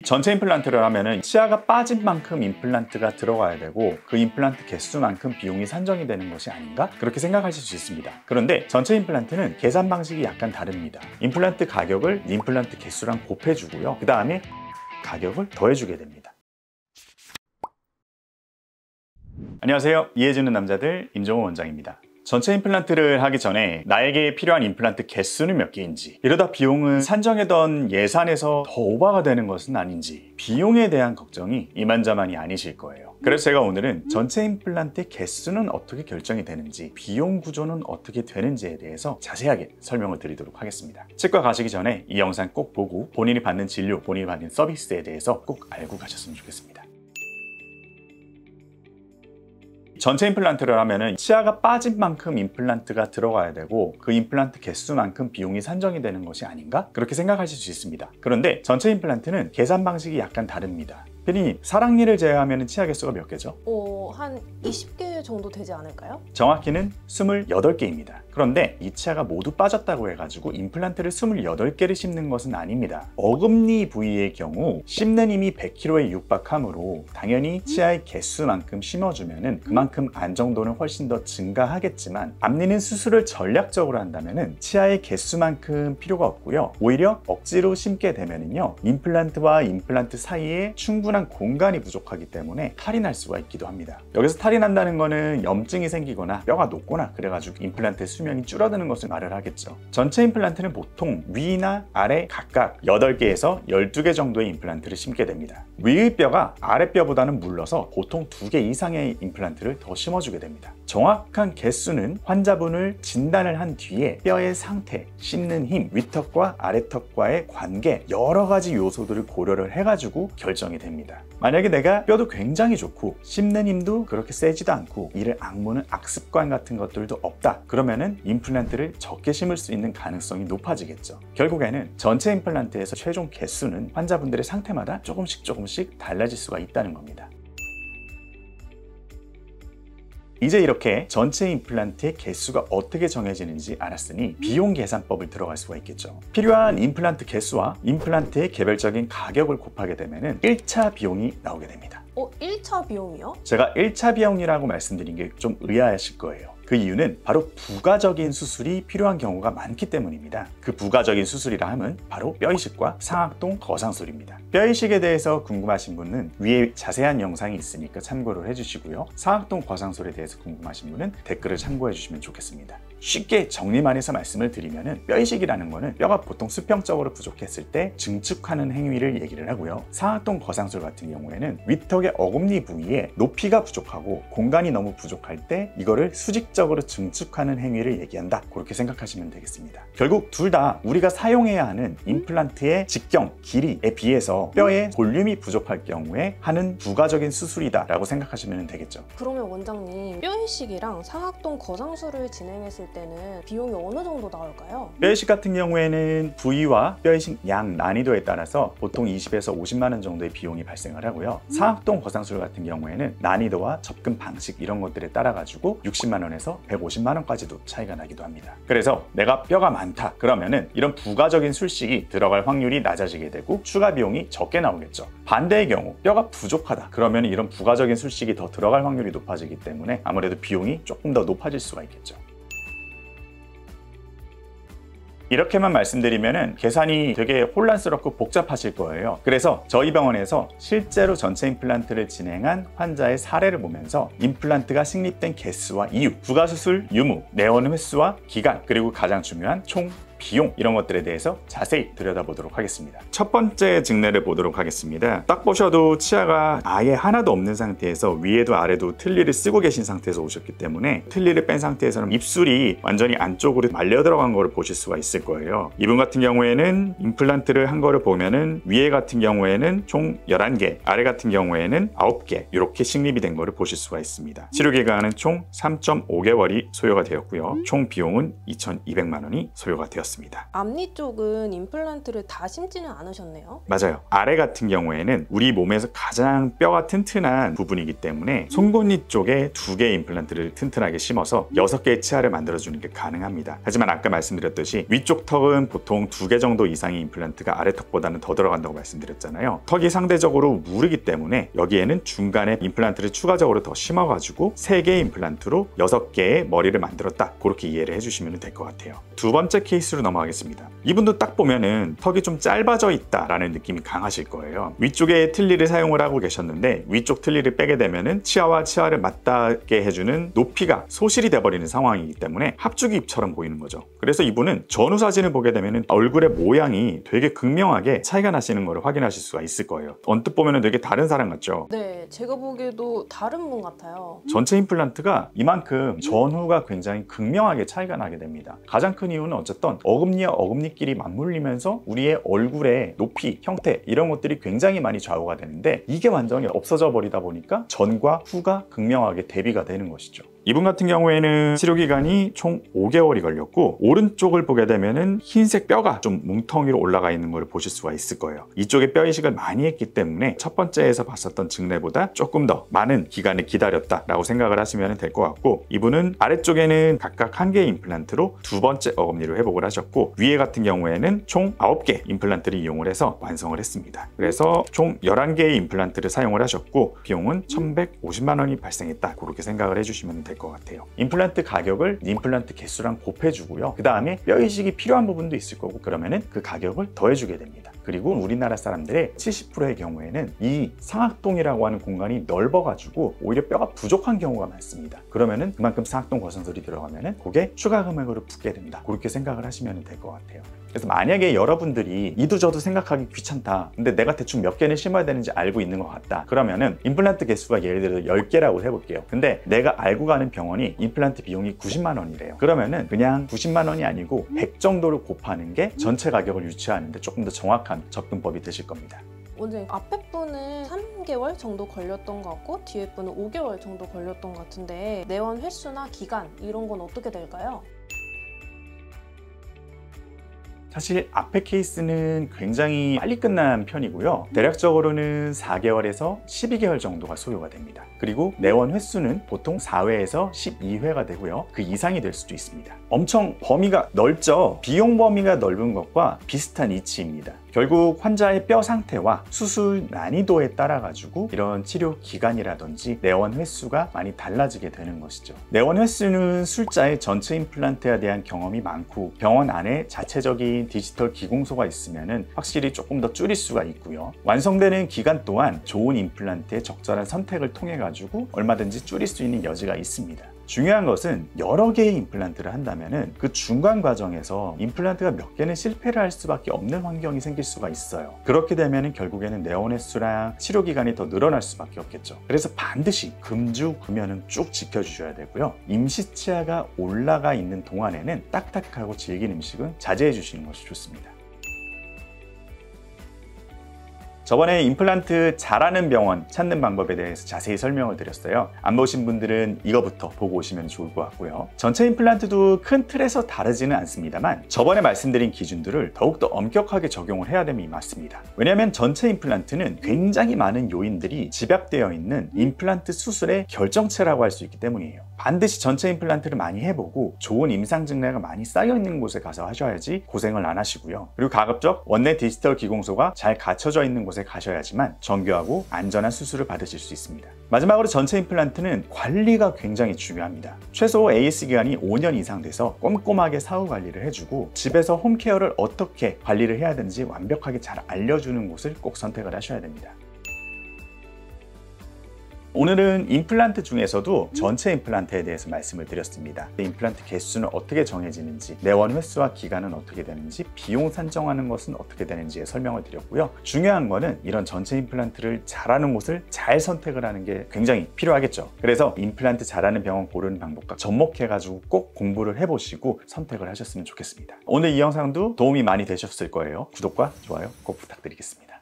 전체 임플란트를 하면은 치아가 빠진 만큼 임플란트가 들어가야 되고 그 임플란트 개수만큼 비용이 산정이 되는 것이 아닌가? 그렇게 생각하실 수 있습니다. 그런데 전체 임플란트는 계산 방식이 약간 다릅니다. 임플란트 가격을 임플란트 개수랑 곱해주고요. 그 다음에 가격을 더해주게 됩니다. 안녕하세요. 이해해주는 남자들 임종호 원장입니다. 전체 임플란트를 하기 전에 나에게 필요한 임플란트 개수는 몇 개인지, 이러다 비용은 산정했던 예산에서 더 오버가 되는 것은 아닌지, 비용에 대한 걱정이 이만저만이 아니실 거예요. 그래서 제가 오늘은 전체 임플란트 개수는 어떻게 결정이 되는지, 비용 구조는 어떻게 되는지에 대해서 자세하게 설명을 드리도록 하겠습니다. 치과 가시기 전에 이 영상 꼭 보고 본인이 받는 진료, 본인이 받는 서비스에 대해서 꼭 알고 가셨으면 좋겠습니다. 전체 임플란트를 하면은 치아가 빠진 만큼 임플란트가 들어가야 되고 그 임플란트 개수만큼 비용이 산정이 되는 것이 아닌가? 그렇게 생각하실 수 있습니다. 그런데 전체 임플란트는 계산 방식이 약간 다릅니다. 피디님, 사랑니를 제외하면 치아 개수가 몇 개죠? 한 20개 정도 되지 않을까요? 정확히는 28개입니다. 그런데 이 치아가 모두 빠졌다고 해가지고 임플란트를 28개를 심는 것은 아닙니다. 어금니 부위의 경우 심는 힘이 100kg에 육박하므로 당연히 치아의 개수만큼 심어주면 그만큼 안정도는 훨씬 더 증가하겠지만, 앞니는 수술을 전략적으로 한다면 치아의 개수만큼 필요가 없고요. 오히려 억지로 심게 되면요, 임플란트와 임플란트 사이에 충분한 공간이 부족하기 때문에 탈이 날 수가 있기도 합니다. 여기서 탈이 난다는 거는 염증이 생기거나 뼈가 녹거나 그래가지고 임플란트의 수명이 줄어드는 것을 말을 하겠죠. 전체 임플란트는 보통 위나 아래 각각 8개에서 12개 정도의 임플란트를 심게 됩니다. 위의 뼈가 아래 뼈보다는 물러서 보통 2개 이상의 임플란트를 더 심어주게 됩니다. 정확한 개수는 환자분을 진단을 한 뒤에 뼈의 상태, 씹는 힘, 위턱과 아래턱과의 관계, 여러 가지 요소들을 고려를 해가지고 결정이 됩니다. 만약에 내가 뼈도 굉장히 좋고 씹는 힘도 그렇게 세지도 않고 이를 악무는 악습관 같은 것들도 없다, 그러면은 임플란트를 적게 심을 수 있는 가능성이 높아지겠죠. 결국에는 전체 임플란트에서 최종 개수는 환자분들의 상태마다 조금씩 달라질 수가 있다는 겁니다. 이제 이렇게 전체 임플란트의 개수가 어떻게 정해지는지 알았으니 비용 계산법을 들어갈 수가 있겠죠. 필요한 임플란트 개수와 임플란트의 개별적인 가격을 곱하게 되면 1차 비용이 나오게 됩니다. 1차 비용이요? 제가 1차 비용이라고 말씀드린 게 좀 의아하실 거예요. 그 이유는 바로 부가적인 수술이 필요한 경우가 많기 때문입니다. 그 부가적인 수술이라 함은 바로 뼈이식과 상악동 거상술입니다. 뼈이식에 대해서 궁금하신 분은 위에 자세한 영상이 있으니까 참고를 해주시고요. 상악동 거상술에 대해서 궁금하신 분은 댓글을 참고해 주시면 좋겠습니다. 쉽게 정리만 해서 말씀을 드리면 뼈이식이라는 거는 뼈가 보통 수평적으로 부족했을 때 증축하는 행위를 얘기를 하고요. 상악동 거상술 같은 경우에는 위턱의 어금니 부위에 높이가 부족하고 공간이 너무 부족할 때 이거를 수직적으로 증축하는 행위를 얘기한다, 그렇게 생각하시면 되겠습니다. 결국 둘 다 우리가 사용해야 하는 임플란트의 직경, 길이에 비해서 뼈의 볼륨이 부족할 경우에 하는 부가적인 수술이다 라고 생각하시면 되겠죠. 그러면 원장님, 뼈이식이랑 상악동 거상술을 진행했을 때는 비용이 어느 정도 나올까요? 뼈이식 같은 경우에는 부위와 뼈이식 양 난이도에 따라서 보통 20에서 50만 원 정도의 비용이 발생을 하고요. 상악동 거상술 같은 경우에는 난이도와 접근 방식 이런 것들에 따라 가지고 60만 원에서 150만 원까지도 차이가 나기도 합니다. 그래서 내가 뼈가 많다 그러면은 이런 부가적인 술식이 들어갈 확률이 낮아지게 되고 추가 비용이 적게 나오겠죠. 반대의 경우 뼈가 부족하다 그러면 이런 부가적인 술식이 더 들어갈 확률이 높아지기 때문에 아무래도 비용이 조금 더 높아질 수가 있겠죠. 이렇게만 말씀드리면 계산이 되게 혼란스럽고 복잡하실 거예요. 그래서 저희 병원에서 실제로 전체 임플란트를 진행한 환자의 사례를 보면서 임플란트가 식립된 개수와 이유, 부가수술 유무, 내원 횟수와 기간, 그리고 가장 중요한 총 비용, 이런 것들에 대해서 자세히 들여다보도록 하겠습니다. 첫 번째 증례를 보도록 하겠습니다. 딱 보셔도 치아가 아예 하나도 없는 상태에서 위에도 아래도 틀니를 쓰고 계신 상태에서 오셨기 때문에 틀니를 뺀 상태에서는 입술이 완전히 안쪽으로 말려 들어간 거를 보실 수가 있을 거예요. 이분 같은 경우에는 임플란트를 한 거를 보면은 위에 같은 경우에는 총 11개, 아래 같은 경우에는 9개 이렇게 식립이 된 거를 보실 수가 있습니다. 치료 기간은 총 3.5개월이 소요가 되었고요. 총 비용은 2,200만 원이 소요가 되었습니다. 되었습니다. 앞니 쪽은 임플란트를 다 심지는 않으셨네요. 맞아요. 아래 같은 경우에는 우리 몸에서 가장 뼈가 튼튼한 부분이기 때문에 송곳니 쪽에 2개의 임플란트를 튼튼하게 심어서 6개의 치아를 만들어주는 게 가능합니다. 하지만 아까 말씀드렸듯이 위쪽 턱은 보통 2개 정도 이상의 임플란트가 아래 턱보다는 더 들어간다고 말씀드렸잖아요. 턱이 상대적으로 무르기 때문에 여기에는 중간에 임플란트를 추가적으로 더 심어가지고 3개의 임플란트로 6개의 머리를 만들었다. 그렇게 이해를 해주시면 될 것 같아요. 두 번째 케이스로 넘어가겠습니다. 이분도 딱 보면은 턱이 좀 짧아져 있다라는 느낌이 강하실 거예요. 위쪽에 틀니를 사용을 하고 계셨는데 위쪽 틀니를 빼게 되면은 치아와 치아를 맞닿게 해주는 높이가 소실이 돼버리는 상황이기 때문에 합주기 입처럼 보이는 거죠. 그래서 이분은 전후 사진을 보게 되면은 얼굴의 모양이 되게 극명하게 차이가 나시는 걸 확인하실 수가 있을 거예요. 언뜻 보면은 되게 다른 사람 같죠? 네, 제가 보기에도 다른 분 같아요. 전체 임플란트가 이만큼 전후가 굉장히 극명하게 차이가 나게 됩니다. 가장 큰 이유는 어쨌든 어금니와 어금니끼리 맞물리면서 우리의 얼굴의 높이, 형태 이런 것들이 굉장히 많이 좌우가 되는데 이게 완전히 없어져 버리다 보니까 전과 후가 극명하게 대비가 되는 것이죠. 이분 같은 경우에는 치료기간이 총 5개월이 걸렸고 오른쪽을 보게 되면은 흰색 뼈가 좀 뭉텅이로 올라가 있는 걸 보실 수가 있을 거예요. 이쪽에 뼈 이식을 많이 했기 때문에 첫 번째에서 봤었던 증례보다 조금 더 많은 기간을 기다렸다라고 생각을 하시면 될 것 같고 이분은 아래쪽에는 각각 1개의 임플란트로 두 번째 어금니로 회복을 하셨고 위에 같은 경우에는 총 9개 임플란트를 이용을 해서 완성을 했습니다. 그래서 총 11개의 임플란트를 사용을 하셨고 비용은 1,150만 원이 발생했다. 그렇게 생각을 해주시면 될 것 같아요. 임플란트 가격을 임플란트 개수랑 곱해주고요. 그 다음에 뼈 이식이 필요한 부분도 있을 거고 그러면은 그 가격을 더해주게 됩니다. 그리고 우리나라 사람들의 70%의 경우에는 이 상악동이라고 하는 공간이 넓어가지고 오히려 뼈가 부족한 경우가 많습니다. 그러면은 그만큼 상악동 거상술이 들어가면은 그게 추가 금액으로 붙게 된다. 그렇게 생각을 하시면 될 것 같아요. 그래서 만약에 여러분들이 이도저도 생각하기 귀찮다. 근데 내가 대충 몇 개는 심어야 되는지 알고 있는 것 같다. 그러면은 임플란트 개수가 예를 들어 10개라고 해볼게요. 근데 내가 알고 가는 병원이 임플란트 비용이 90만 원이래요. 그러면은 그냥 90만 원이 아니고 100 정도를 곱하는 게 전체 가격을 유추하는데 조금 더 정확한 접근법이 되실 겁니다. 원장님, 앞에 분은 3개월 정도 걸렸던 것 같고 뒤에 분은 5개월 정도 걸렸던 것 같은데 내원 횟수나 기간 이런 건 어떻게 될까요? 사실 앞에 케이스는 굉장히 빨리 끝난 편이고요. 대략적으로는 4개월에서 12개월 정도가 소요가 됩니다. 그리고 내원 횟수는 보통 4회에서 12회가 되고요. 그 이상이 될 수도 있습니다. 엄청 범위가 넓죠? 비용 범위가 넓은 것과 비슷한 이치입니다. 결국 환자의 뼈 상태와 수술 난이도에 따라 가지고 이런 치료 기간이라든지 내원 횟수가 많이 달라지게 되는 것이죠. 내원 횟수는 술자의 전체 임플란트에 대한 경험이 많고 병원 안에 자체적인 디지털 기공소가 있으면 확실히 조금 더 줄일 수가 있고요. 완성되는 기간 또한 좋은 임플란트의 적절한 선택을 통해 가지고 얼마든지 줄일 수 있는 여지가 있습니다. 중요한 것은 여러 개의 임플란트를 한다면 그 중간 과정에서 임플란트가 몇 개는 실패를 할 수밖에 없는 환경이 생길 수가 있어요. 그렇게 되면 결국에는 내원 횟수랑 치료 기간이 더 늘어날 수밖에 없겠죠. 그래서 반드시 금주 금연은 쭉 지켜주셔야 되고요. 임시치아가 올라가 있는 동안에는 딱딱하고 질긴 음식은 자제해 주시는 것이 좋습니다. 저번에 임플란트 잘하는 병원 찾는 방법에 대해서 자세히 설명을 드렸어요. 안 보신 분들은 이거부터 보고 오시면 좋을 것 같고요. 전체 임플란트도 큰 틀에서 다르지는 않습니다만 저번에 말씀드린 기준들을 더욱더 엄격하게 적용을 해야 됨이 맞습니다. 왜냐하면 전체 임플란트는 굉장히 많은 요인들이 집약되어 있는 임플란트 수술의 결정체라고 할 수 있기 때문이에요. 반드시 전체 임플란트를 많이 해보고 좋은 임상증례가 많이 쌓여있는 곳에 가서 하셔야지 고생을 안 하시고요. 그리고 가급적 원내 디지털 기공소가 잘 갖춰져 있는 곳에 가셔야지만 정교하고 안전한 수술을 받으실 수 있습니다. 마지막으로 전체 임플란트는 관리가 굉장히 중요합니다. 최소 AS 기간이 5년 이상 돼서 꼼꼼하게 사후 관리를 해주고 집에서 홈케어를 어떻게 관리를 해야 되는지 완벽하게 잘 알려주는 곳을 꼭 선택을 하셔야 됩니다. 오늘은 임플란트 중에서도 전체 임플란트에 대해서 말씀을 드렸습니다. 임플란트 개수는 어떻게 정해지는지, 내원 횟수와 기간은 어떻게 되는지, 비용 산정하는 것은 어떻게 되는지에 설명을 드렸고요. 중요한 거는 이런 전체 임플란트를 잘하는 곳을 잘 선택을 하는 게 굉장히 필요하겠죠. 그래서 임플란트 잘하는 병원 고르는 방법과 접목해가지고 꼭 공부를 해보시고 선택을 하셨으면 좋겠습니다. 오늘 이 영상도 도움이 많이 되셨을 거예요. 구독과 좋아요 꼭 부탁드리겠습니다.